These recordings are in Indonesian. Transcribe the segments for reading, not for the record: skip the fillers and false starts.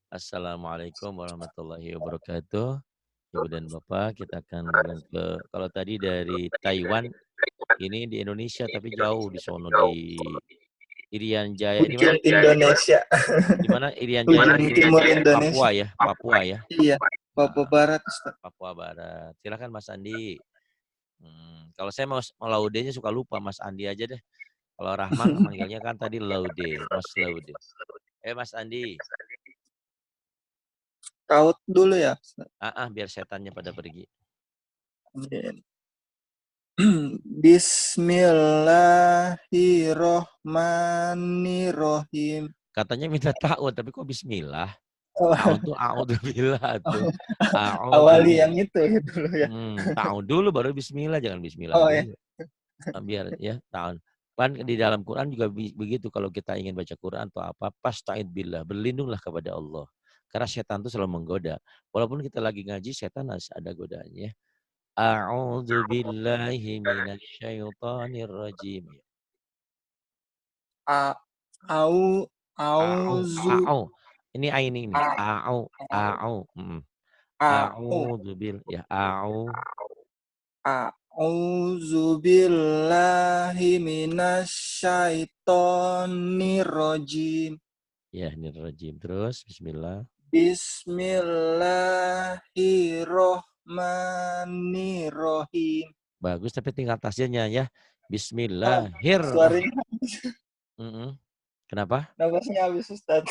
Assalamualaikum warahmatullahi wabarakatuh. Ibu dan Bapak, kita akan bergerak ke kalau tadi dari Taiwan, ini di Indonesia tapi jauh di sono di Irian Jaya. Di mana? Ujung Indonesia. Di mana Irian Jaya Ujung itu? timur Indonesia. Papua ya, Papua ya. Iya, Papua Nah, Barat, Ustaz. Papua Barat. Silakan Mas Andi. Kalau saya mau laudenya suka lupa Mas Andi aja deh. Kalau Rahma manggilnya kan tadi laude, Mas Laude. Mas Andi. Taut dulu ya, Ustaz. Biar setannya pada pergi. Bismillahirrohmanirrohim. Katanya minta ta'awud, tapi kok bismillah? Oh, Ta'awud tuh a'udzubillah tuh. awali yang A'udzubillah. itu dulu ya. Ta'awud dulu baru bismillah, jangan bismillah Oh ya. dulu. Biar ya, ta'awud. Kan di dalam Quran juga begitu kalau kita ingin baca Quran atau apa, pasta'id billah, berlindunglah kepada Allah. Karena setan itu selalu menggoda. Walaupun kita lagi ngaji, setan ada godaannya. A'udzubillahi minasyaitonir rajim. A au auzu A'u. Ini aini ini. a A'u. A'u. au A'udzubil ya a'u A'udzu billahi minasyaitonir rajim. ya ini rajim terus bismillah. Bismillahirrohmanirrohim. Bagus tapi tinggal tasnya ya. Ah, Bismillahirrahmanirrahim. suaranya Kenapa? napasnya habis, Ustaz.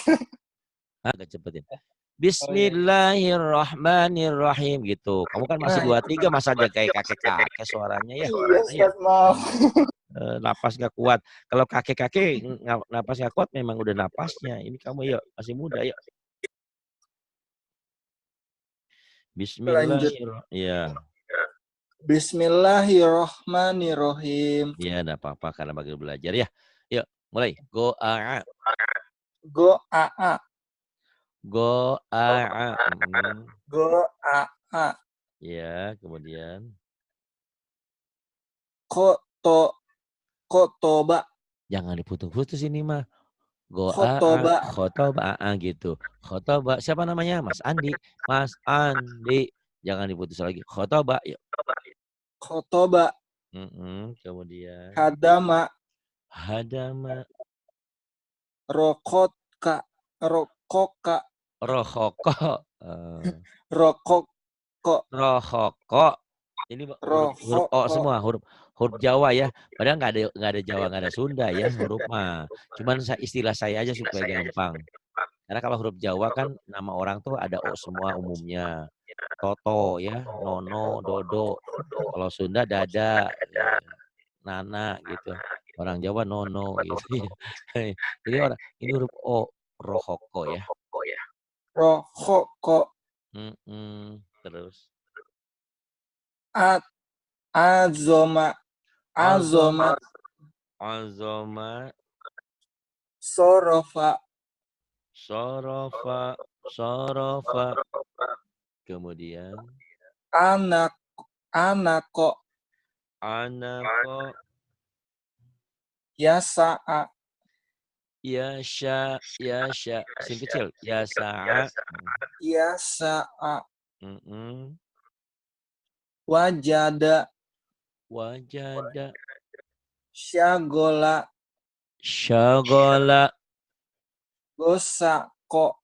Agak cepetin. Oh iya. Bismillahirrahmanirrahim gitu. Kamu kan masih Nah, 2 3 masa aja kayak kakek-kakek suaranya ya. iya, Ayo. Ustaz, maaf. Napas gak kuat. Kalau kakek-kakek napas gak kuat memang udah napasnya. Ini kamu yuk masih muda yuk. Lanjut. Bismillahirrahmanirrahim. Ya. Bismillahirrohmanirrohim. Ya, enggak apa-apa karena bagi belajar ya. Yuk, mulai. Go a Go a a. go a Go a a. Ya, kemudian Koto kotoba. jangan diputus-putus ini mah. Go a Kotoba. khotoba gitu. Khotoba siapa namanya? Mas Andi. Mas Andi. Jangan diputus lagi. Khotoba. Yuk. Kotoba. Kemudian Hadama. hadama Rokotka. Rokoka. rohoko. Rokoko. Rohoko. Ini huruf O Rohoko. semua, huruf huruf Jawa ya. Padahal nggak ada Jawa, nggak ada Sunda ya huruf mah. Cuman istilah saya aja supaya gampang. Karena kalau huruf Jawa kan nama orang tuh ada O semua umumnya. Toto ya, Nono, Dodo. Kalau Sunda Dada, Nana gitu. Orang Jawa Nono gitu ya. Jadi ini huruf O, Rohoko ya. Rohoko. Terus At. Azoma. Azoma, Azoma. Azoma, Sorofa. Sorofa, Sorofa. Kemudian Anak. Anako. Anako, Yasa'a. Yasha, Yasha, sin kecil, Yasa'a, Yasa'a. mm-mm. Wajada. Wajada, Syagola. Syagola, Gosako.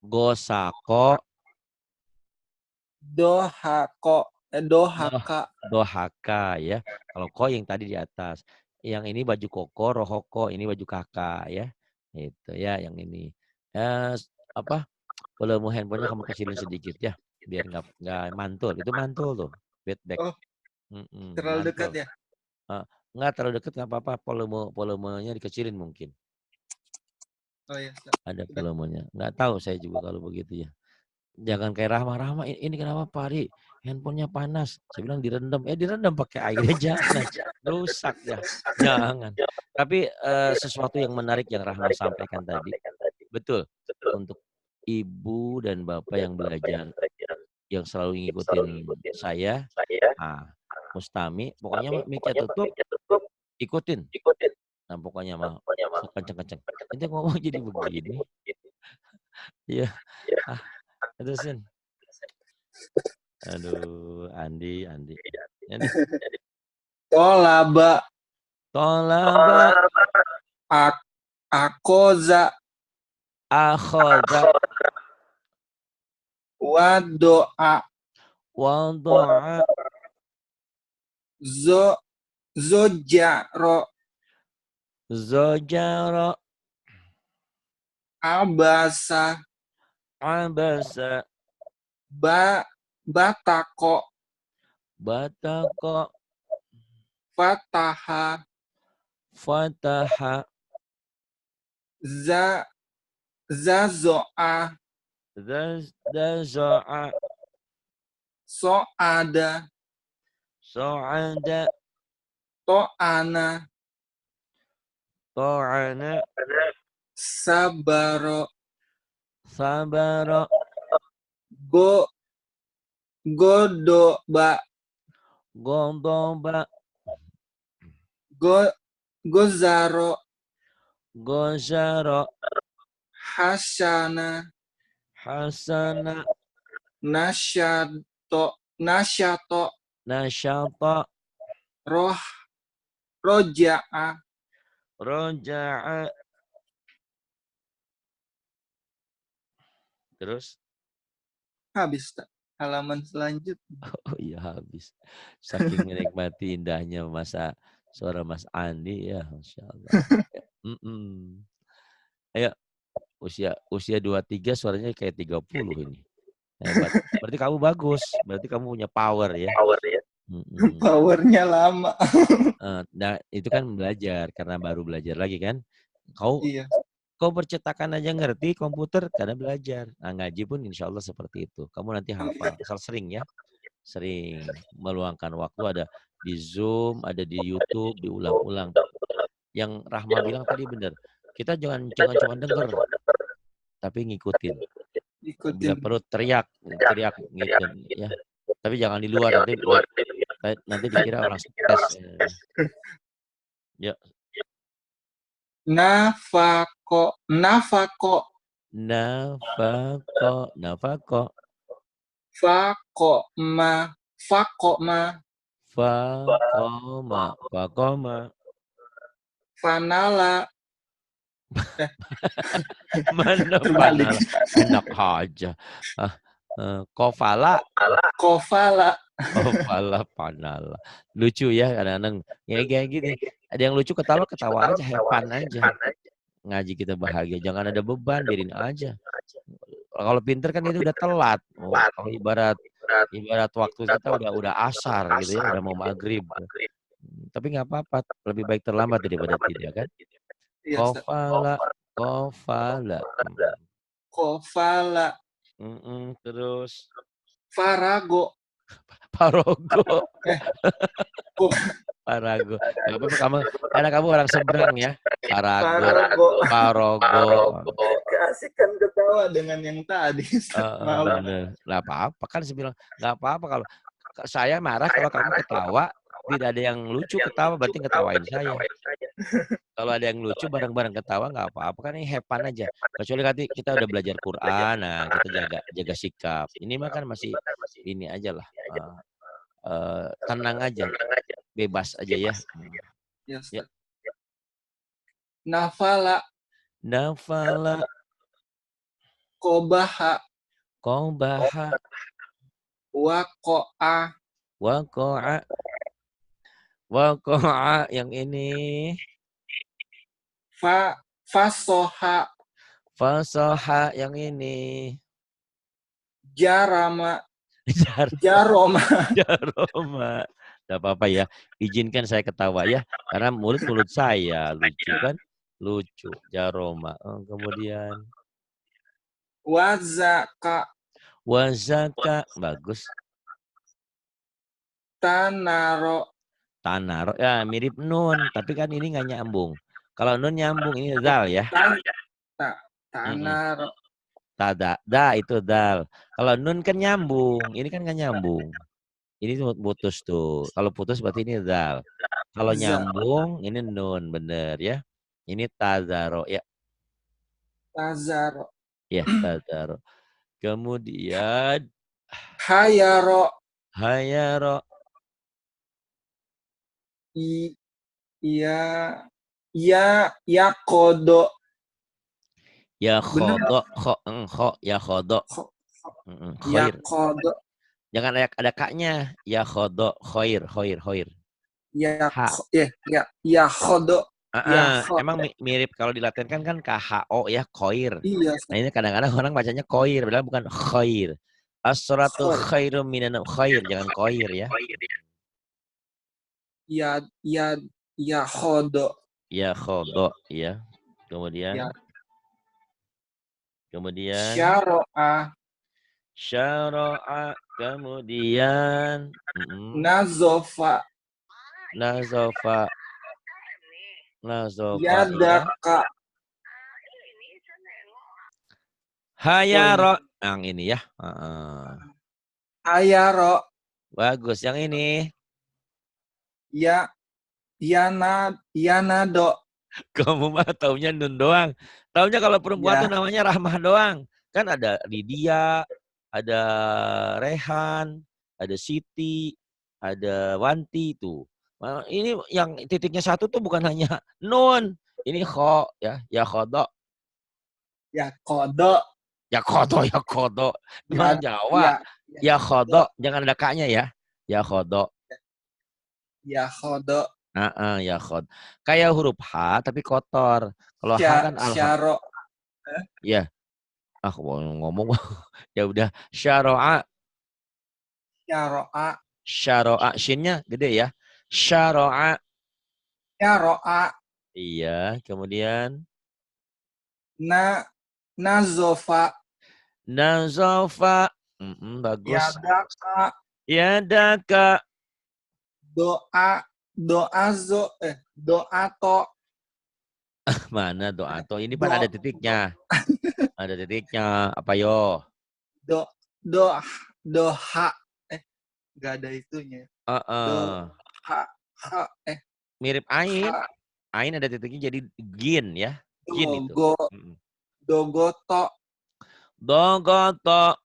Gosako, Dohako. Doh, Dohaka. Dohaka ya. Kalau ko yang tadi di atas. Yang ini baju koko, rohoko, ini baju kakak ya. Itu ya yang ini. Apa? Volume handphonenya kamu kecilin sedikit ya, biar nggak mantul. Itu mantul tuh, feedback. Oh, terlalu dekat Mantul. ya? Nggak terlalu dekat nggak apa-apa. Volumenya dikecilin mungkin. Oh iya. Ada volumenya. Nggak tahu saya juga kalau begitu ya. Jangan kayak Rahma. Ini kenapa Pak Ari? Handphonenya panas. Saya bilang direndam. Direndam pakai airnya jangan. Rusak ya. Jangan. Tapi sesuatu yang menarik yang Rahma sampaikan tadi. Betul. Untuk ibu dan bapak yang belajar, yang selalu ngikutin saya, Mustami, pokoknya mic-nya tutup, ikutin. Nah, pokoknya mah kenceng-kenceng. Ente ngomong jadi begini. Iya. Terusin. Aduh, Andi. Tolaba. Akoza. Akhoda. Wadoa. Zojaro. Zojaro. Abasa. Batako. Fataha. Zazoa. Soada. To'ana. Sabaro. Godoba. Gozaro. Hasana. Nasyato. Roja'a. Terus? Habis tak? Halaman selanjutnya. Oh iya habis. Saking menikmati indahnya suara Mas Andi ya, Masya Allah. Ayo, usia 23 suaranya kayak 30 ini. Hebat. Berarti kamu bagus. Berarti kamu punya power ya. Powernya lama. Nah, itu kan belajar karena baru belajar lagi kan. Kau percetakan aja ngerti komputer karena belajar. Nah, ngaji pun insya Allah seperti itu. Kamu nanti hafal. Asal sering ya. Sering meluangkan waktu, ada di Zoom, ada di YouTube, diulang-ulang. Yang Rahma bilang tadi benar. Kita jangan cuma denger, tapi ngikutin. Bila perlu teriak gitu ya. Tapi jangan di luar, nanti dikira orang stres. Ya. Nafako. Fakoma. Fanala. Mana panala? Enak aja. Kofala panala. Lucu ya kadang-kadang. Ya kayak gini. Ada yang lucu ketawa aja, hepan aja. Ngaji kita bahagia. Jangan ada beban, biarin aja. Kalau pinter kan itu udah telat. Kalau ibarat waktu kita udah asar gitu ya, udah mau maghrib. Tapi nggak apa-apa, lebih baik terlambat daripada tidak kan. Kofala. Terus Farago. Parago. Gak apa-apa karena kamu orang seberang ya. Parago. Keasikan ketawa dengan yang tadi. Bener. Gak apa-apa kan saya bilang gak apa-apa kalau saya marah kalau kamu ketawa. Tidak ada yang lucu ketawa berarti ketawain saya. Kalau ada yang lucu bareng-bareng ketawa nggak apa-apa kan ini hepan aja. Kecuali nanti kita udah belajar Quran, nah kita jaga sikap. Ini mah kan masih ini aja lah, tenang aja, bebas aja ya. Ya. Nafala. Kobaha. Wako'a yang ini. Fasoha yang ini. Jaroma. Gak apa-apa ya. Izinkan saya ketawa ya. Karena mulut saya lucu kan. Lucu. Jaroma. Kemudian. Wazaka. Bagus. Tanaro. Ya mirip nun. Tapi kan ini nggak nyambung. Kalau nun nyambung. Ini zal ya. Tanaro. Itu dal. Kalau nun kan nyambung. Ini kan nggak nyambung. Ini putus tuh. Kalau putus berarti ini dal. Kalau nyambung ini nun, bener ya. Ini tazaro ya. Tazaro. Ya, tazaro. Kemudian hayaro, hayaro. iya, yakodo. Ya Bener khodo, kho, ya khodo. kok? Khoir. Yakodo, Jangan ada kaknya. Ya khodo, khoir, khoir, khoir. Ha. yakodo, Emang yakodo. mirip kalau dilatinkan kan KHO ya, khoir. Iya, Nah ini kadang-kadang orang bacanya khoir, padahal bukan khoir. As-salatu khoi. khairum minan khoir, jangan khoir ya. Ya, yakodo. Ya khodo, ya. Ya, Kemudian syaro'a, syara'a, kemudian nazofa, nazofa, nazofa ya. yadaka. Hayaro, yang ini ya. Hayaro, Bagus yang ini. yanado. Kamu mah taunya Nun doang. Taunya kalau perempuan tuh Ya, namanya Rahmah doang. Kan ada Lydia, ada Rehan, ada Siti, ada Wanti tuh. Nah, ini yang titiknya satu tuh bukan hanya Nun. Ini kho ya, ya khodo. yakodo. Ya khodo, ya khodo. Orang Ya, Jawa. ya, Ya yakodo. khodo, jangan ada kaknya ya. Ya khodo. Yakodo. Ya khod. Kayak huruf H tapi kotor. Kalau H kan alhamdulillah. Syaro. Ya, aku mau ngomong. Ya udah. Syaro'a. Syaro'a. Syaro'a. Shinnya gede ya. Syaro'a. Syaro'a. Iya. Kemudian. Nazofa. Nazofa. Bagus. Yadaka. Yadaka. Doa to. Mana doa to? Ini Do, kan ada titiknya. Ada titiknya. Apa yo? do, do, doha. Gak ada itunya. Uh-uh. Ha, ha, Mirip ain. ha, Ain ada titiknya jadi gin ya. Gin itu. dogo, dogoto. Dogoto.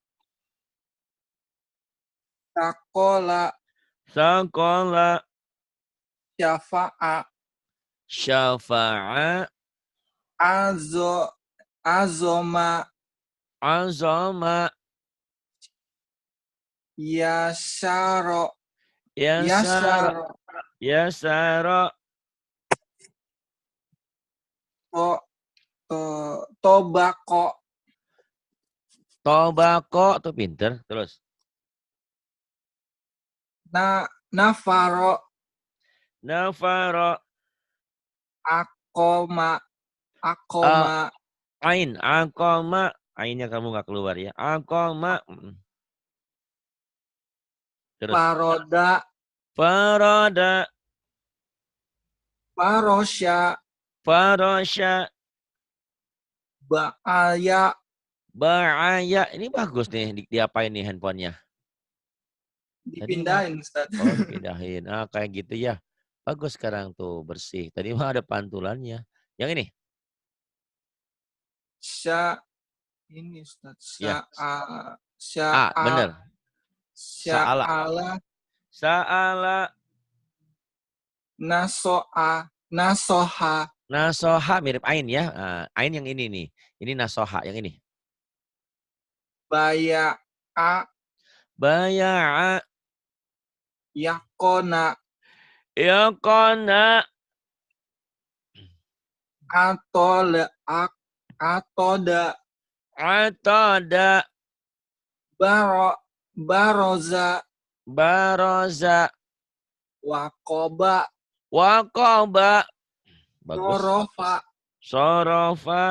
Sakola. Sekolah. Syafa'a. Syafa'a. Azoma. Azama. Yasaro. Yasara. Yasaro. Yasara. Tobako. Tobako. Tuh pinter. Terus. Nafaro. Nafara. Akoma. Ain. Akoma. Ainnya kamu gak keluar ya. Akoma. Terus. Paroda. Farada. Parosya. Farosya. Ba'aya. Ba'aya. Ini bagus nih. Diapain nih handphonenya? Tadi Dipindahin, Ustaz. Oh, dipindahin. Kayak gitu ya. Bagus sekarang tuh. Bersih. Tadi mah ada pantulannya. Yang ini? Ini Ustaz. Ya. Bener. Sa'ala. Sa'ala. Nasoha. Nasoha mirip ain ya. Ain yang ini nih. Ini nasoha yang ini. Baya'a. Baya'a. Yakona. Yakona. Atoda. Atada. Baroza. Baroza. Wakoba. Wakoba. Bagus. Sorofa. Sorofa.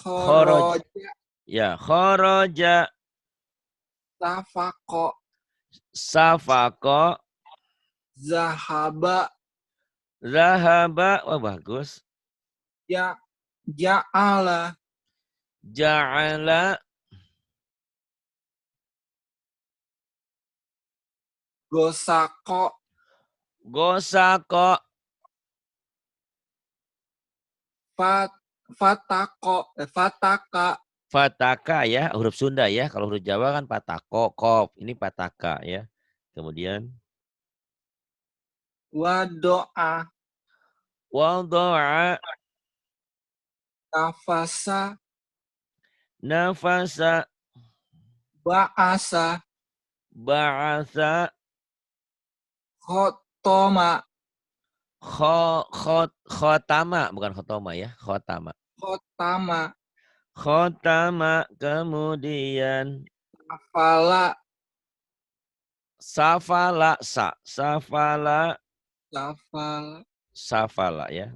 Khoroja. Ya, khoroja. Safako. Safako. Zahaba. Zahaba. Wah, bagus. Ja'ala. Ja'ala. Gosako. Gosako. fataka, Fataka ya, huruf Sunda ya. Kalau huruf Jawa kan patako, kop. Ini pataka ya. Kemudian wadoa, wado'a, nafasa, nafasa, ba'asa, ba'asa, khotoma, khotama, bukan khotoma ya, khotama. khotama, Khotama, kemudian afala, safala, safala, lafal, safala ya.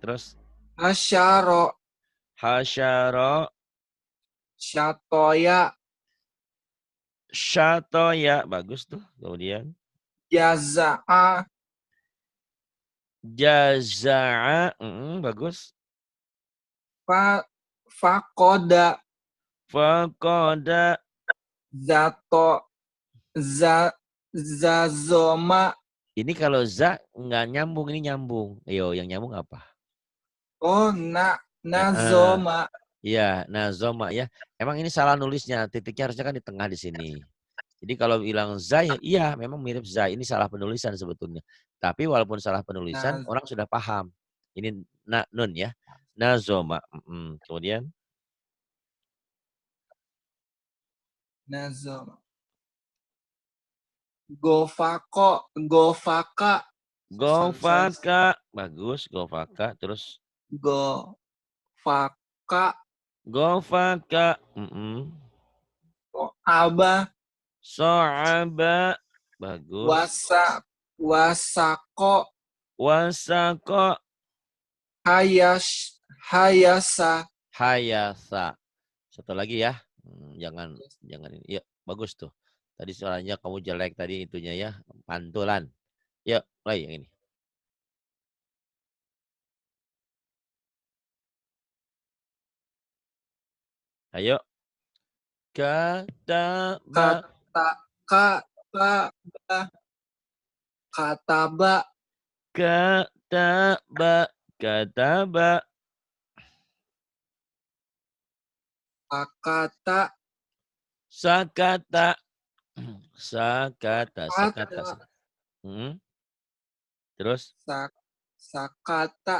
Terus asyaro, hasyara, syatoya, syatoya, bagus tuh. Kemudian jaza'a, jaza'a, bagus. fakoda, Fakoda, zato, zazoma, ini kalau za nggak nyambung, ini nyambung. Yo, yang nyambung apa? oh nazoma, Iya, nazoma ya. Emang ini salah nulisnya, titiknya harusnya kan di tengah di sini. Jadi kalau bilang za, ya iya memang mirip za. Ini salah penulisan sebetulnya. Tapi walaupun salah penulisan, naz, orang sudah paham. Ini nun ya. Nazoma. Kemudian nazoma, gofako, gofaka, gofaka. Bagus, gofaka. Terus gofaka, gofaka. aba, So'aba. Bagus. wasako, Wasako. hayasa, Hayasa. Satu lagi ya. Jangan ini. Ya, bagus tuh. Tadi suaranya kamu jelek tadi itunya ya. Pantulan. Yuk, mulai yang ini. Ayo. Kataba. Kataba, Kataba. Kataba. akata, Sakata. Sakata. Sakata. Terus. sakata,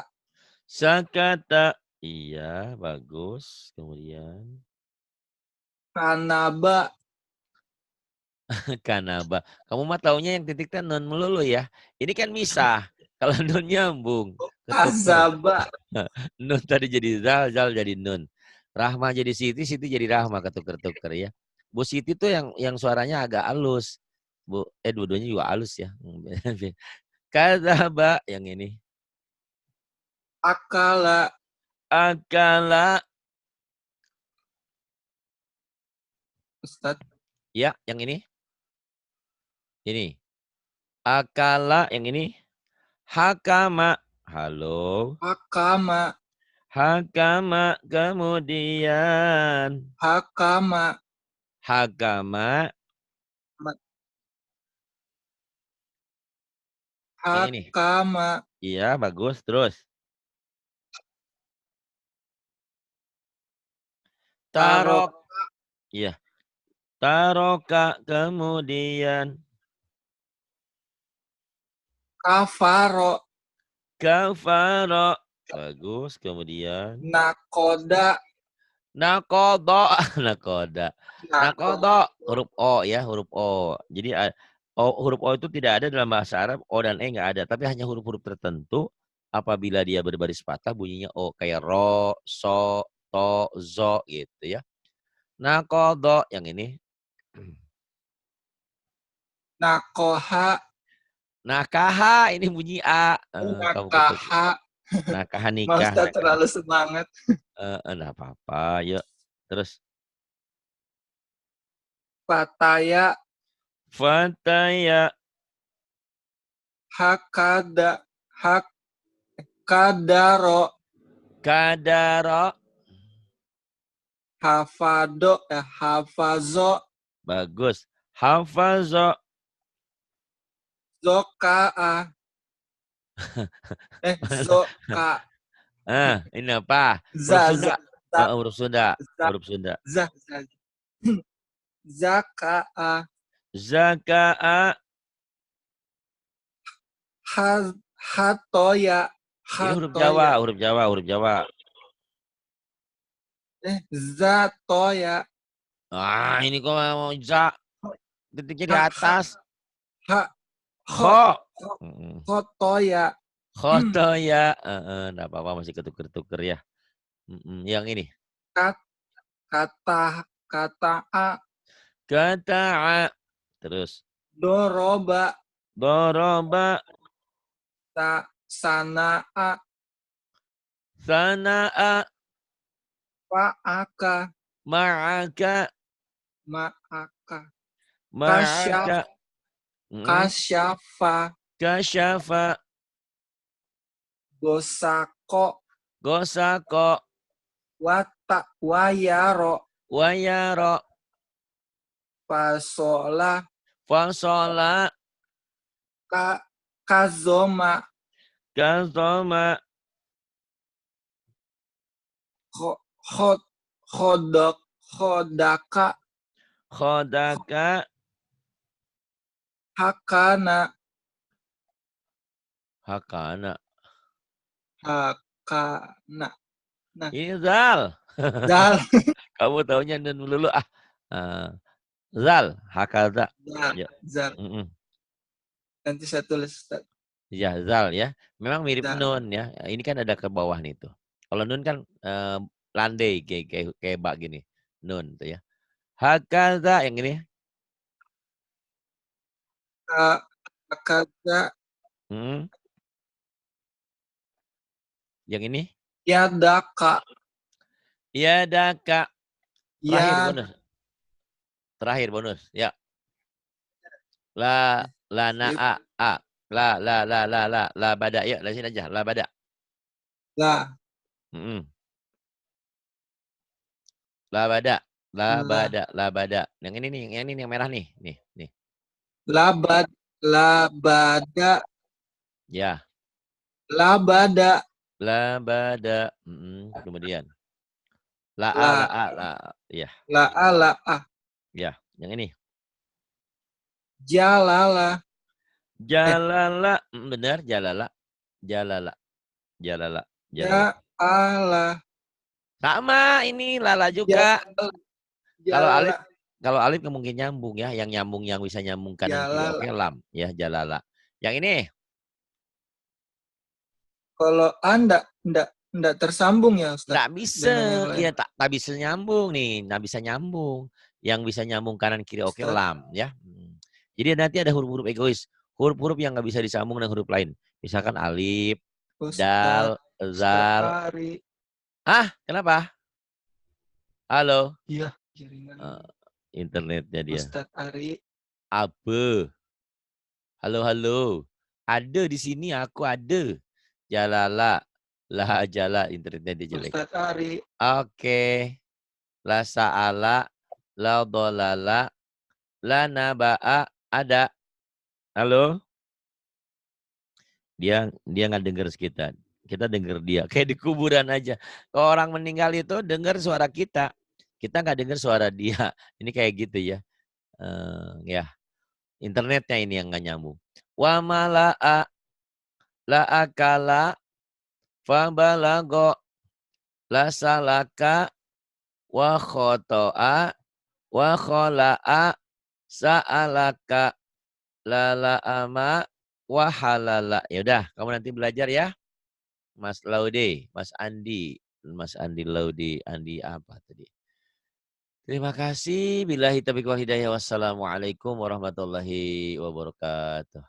Sakata. Iya, bagus. Kemudian. kanaba, Kanaba. Kamu mah taunya yang titik non melulu ya. Ini kan misah. Kalau nun nyambung. Ketuker. azaba, Nun tadi jadi zal, zal jadi nun. Rahma jadi Siti, Siti jadi Rahma ketuker-tuker ya. Bu Siti tuh yang suaranya agak halus. Dua-duanya juga halus ya. Kadzaba yang ini. akala, Akala. Ustaz, Ya, yang ini. Ini. Akala yang ini. Hakama. Halo. hakama, Hakama kemudian. hakama, Hakama. Yang ini. hakama, Iya, bagus. Terus. Tarok. Iya. Taroka kemudian. kafaro, Kafaro. Bagus. Kemudian. nakoda, Nakodo. Nakoda. Nakodo. Huruf O ya. Huruf O. Jadi huruf O itu tidak ada dalam bahasa Arab. O dan E nggak ada. Tapi hanya huruf-huruf tertentu. Apabila dia berbaris patah bunyinya O. Kayak ro, so, to, zo gitu ya. Nakodo. Yang ini. nakoha, Nakaha. Ini bunyi A. Kamu ketuk. nakaha, Nakaha nikah. Ustaz terlalu semangat. Enggak apa-apa. Yuk. Terus. Fataya, Fataya. hakada, hakadaro, Kadaro. hafado, hafazo, Bagus. Hafazo. zokaa, zoka, Ini apa? Huruf Za, Sunda. za, za, Huruf Sunda. za, Huruf Sunda. za, za. Zaka'a. Zaka'a. Hatoya. Ini huruf Jawa, Hatoya. huruf Jawa, huruf Jawa. Zatoya. Ini kok mau za. Titiknya di Ha, ha, atas. ha, ho, Kho. ho, hotoya. Khoto ya. Enggak apa-apa masih ketuker-tuker ya. Yang ini. Kata, kata a. Kata'a. Terus. Doroba. Doroba. Sana'a. Sana'a. Fa'aka. Ma'aka. Ma'aka. Ma'aka. Kasyafa. Kasyafa. Gosako. Gosako. Wayaro. Wayaro. Fasola. Fasola. Kazoma. Kazoma. Khodaka. Khodaka. Hakana. Hakana. Hakana. Nah. Ini Zal. Zal. Kamu taunya nun dulu ah. Zal. Hakaza. Zal. Ya. Zal. Nanti saya tulis. Ya, Zal ya. Memang mirip Zal. nun ya. Ini kan ada ke bawah nih tuh. Kalau nun kan landai kayak bak gini. Nun tuh ya. Hakaza yang ini. Hakaza. Yang ini? Yadaka. Yadaka. Terakhir bonus. Ya. La na a. La bada. Ya, dari sini aja. La bada. La. La bada. La bada. Yang ini nih, yang merah nih. Nih. Labada. Ya. Labada. Labada. Kemudian. La. Ya. La. Ya, yang ini. Jalala. Jalala. Benar, jalala. Jalala. Sama ini lala juga. Kalau alif mungkin nyambung ya, yang bisa nyambung kanan kiri. Oke, lam ya, jalala. Yang ini. Kalau enggak tersambung ya, Ustaz. Enggak bisa. Iya, tak bisa nyambung nih, enggak bisa nyambung. Yang bisa nyambung kanan kiri oke, lam ya. Jadi nanti ada huruf-huruf egois. Huruf-huruf yang nggak bisa disambung dengan huruf lain. Misalkan alif, dal, zal. Kenapa? Halo? Iya. Internetnya dia. Ustaz Ari. Apa? Halo. Ada di sini, aku ada. Jalala. La jala, internetnya dia jelek. Ustaz Ari. Oke. La sa'ala. La dolala. La naba'a. Ada. Halo? Dia nggak dengar kita. Kita dengar dia. Kayak di kuburan aja. Kalau orang meninggal itu dengar suara kita. Kita nggak dengar suara dia. Ini kayak gitu ya. Ya. Internetnya ini yang nggak nyambung. Wa mala'a. La akala. Fa balago. La salaka. Wa khoto'a. Wa khola'a. Sa'alaka. La la'ama. Wa halala. Yaudah, kamu nanti belajar ya. Mas Laude, Mas Andi Laude, Andi apa tadi? Terima kasih. Billahi taufiq wal hidayah. Wassalamualaikum warahmatullahi wabarakatuh.